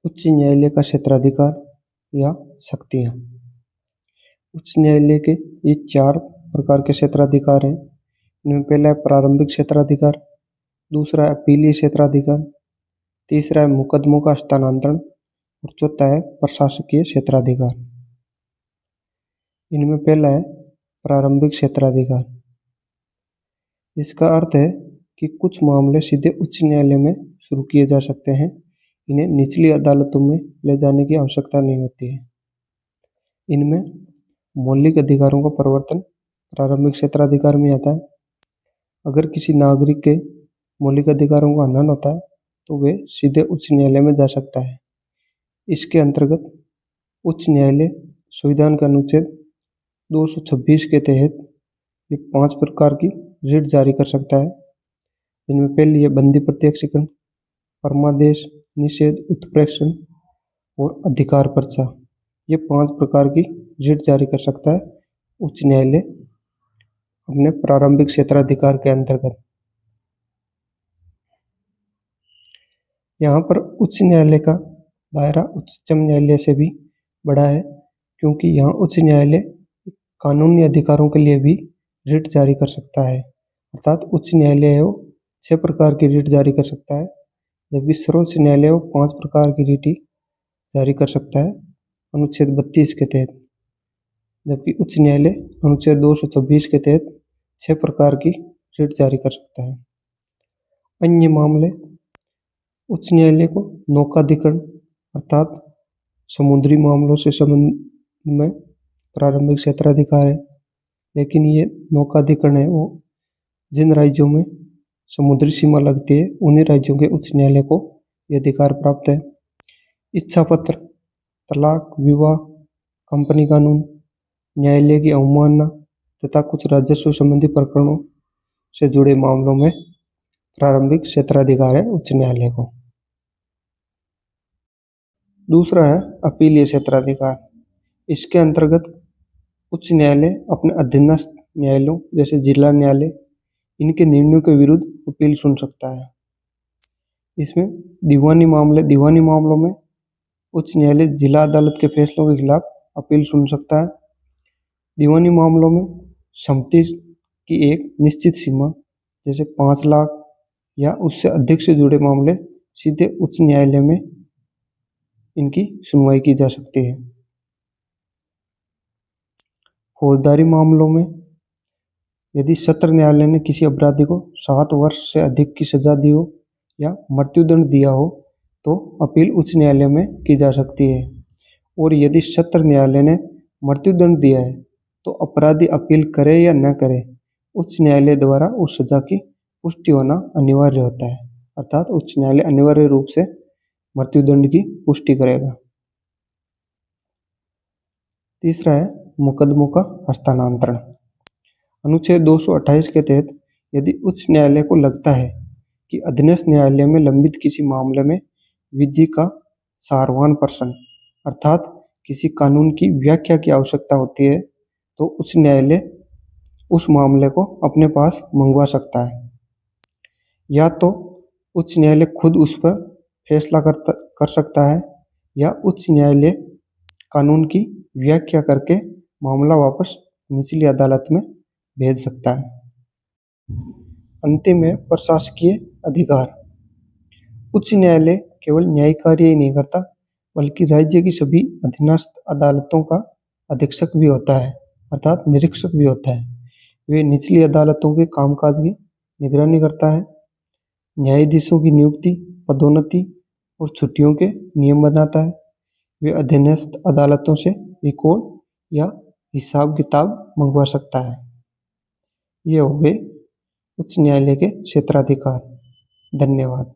उच्च न्यायालय का क्षेत्राधिकार या शक्तियाँ। उच्च न्यायालय के ये 4 प्रकार के क्षेत्राधिकार हैं। इनमें पहला है प्रारंभिक क्षेत्राधिकार, दूसरा है अपीलीय क्षेत्राधिकार, तीसरा है मुकदमों का हस्तांतरण और चौथा है प्रशासकीय क्षेत्राधिकार। इनमें पहला है प्रारंभिक क्षेत्राधिकार। इसका अर्थ है कि कुछ मामले सीधे उच्च न्यायालय में शुरू किए जा सकते हैं। इन्हें निचली अदालतों में ले जाने की आवश्यकता नहीं होती है। इनमें मौलिक अधिकारों का प्रवर्तन प्रारंभिक क्षेत्राधिकार में आता है। अगर किसी नागरिक के मौलिक अधिकारों का हनन होता है तो वे सीधे उच्च न्यायालय में जा सकता है। इसके अंतर्गत उच्च न्यायालय संविधान के अनुच्छेद 226 के तहत ये 5 प्रकार की रिट जारी कर सकता है। इनमें पहली है बंदी प्रत्यक्षीकरण, परमादेश, निषेध, उत्प्रेक्षण और अधिकार पर्चा। ये 5 प्रकार की रिट जारी कर सकता है उच्च न्यायालय अपने प्रारंभिक क्षेत्राधिकार के अंतर्गत। यहाँ पर उच्च न्यायालय का दायरा उच्चतम न्यायालय से भी बड़ा है, क्योंकि यहाँ उच्च न्यायालय कानूनी अधिकारों के लिए भी रिट जारी कर सकता है। अर्थात उच्च न्यायालय है वो 6 प्रकार की रिट जारी कर सकता है, जबकि सर्वोच्च न्यायालय वो 5 प्रकार की रिट जारी कर सकता है अनुच्छेद 32 के तहत, जबकि उच्च न्यायालय अनुच्छेद 226 के तहत 6 प्रकार की रिट जारी कर सकता है। अन्य मामले उच्च न्यायालय को नौकाधिकरण अर्थात समुद्री मामलों से संबंध में प्रारंभिक क्षेत्राधिकार है, लेकिन ये नौकाधिकरण है वो जिन राज्यों में समुद्री सीमा लगती है उन्हीं राज्यों के उच्च न्यायालय को ये अधिकार प्राप्त है। इच्छा पत्र, तलाक, विवाह, कंपनी कानून, न्यायालय की अवमानना तथा कुछ राजस्व संबंधी प्रकरणों से जुड़े मामलों में प्रारंभिक क्षेत्राधिकार है उच्च न्यायालय को। दूसरा है अपीलीय क्षेत्राधिकार। इसके अंतर्गत उच्च न्यायालय अपने अधीनस्थ न्यायालयों जैसे जिला न्यायालय इनके निर्णयों के विरुद्ध अपील सुन सकता है। इसमें दीवानी मामलों में उच्च न्यायालय जिला अदालत के फैसलों के खिलाफ अपील सुन सकता है। दीवानी मामलों में संपत्ति की एक निश्चित सीमा जैसे 5 लाख या उससे अधिक से जुड़े मामले सीधे उच्च न्यायालय में इनकी सुनवाई की जा सकती है। फौजदारी मामलों में यदि सत्र न्यायालय ने किसी अपराधी को 7 वर्ष से अधिक की सजा दी हो या मृत्युदंड दिया हो तो अपील उच्च न्यायालय में की जा सकती है। और यदि सत्र न्यायालय ने मृत्युदंड दिया है तो अपराधी अपील करे या न करे, उच्च न्यायालय द्वारा उस सजा की पुष्टि होना अनिवार्य होता है। अर्थात उच्च न्यायालय अनिवार्य रूप से मृत्युदंड की पुष्टि करेगा। तीसरा है मुकदमों का हस्तांतरण। अनुच्छेद 228 के तहत यदि उच्च न्यायालय को लगता है कि अधीनस्थ न्यायालय में लंबित किसी मामले में विधि का सारवान प्रश्न अर्थात किसी कानून की व्याख्या की आवश्यकता होती है तो उच्च न्यायालय उस मामले को अपने पास मंगवा सकता है। या तो उच्च न्यायालय खुद उस पर फैसला कर सकता है या उच्च न्यायालय कानून की व्याख्या करके मामला वापस निचली अदालत में भेज सकता है। अंतिम है प्रशासकीय अधिकार। उच्च न्यायालय केवल न्यायिक कार्य ही नहीं करता बल्कि राज्य की सभी अधीनस्थ अदालतों का अधीक्षक भी होता है अर्थात निरीक्षक भी होता है। वे निचली अदालतों के कामकाज की निगरानी करता है, न्यायाधीशों की नियुक्ति, पदोन्नति और छुट्टियों के नियम बनाता है। वे अधीनस्थ अदालतों से रिकॉर्ड या हिसाब किताब मंगवा सकता है। ये हो गए उच्च न्यायालय के क्षेत्राधिकार। धन्यवाद।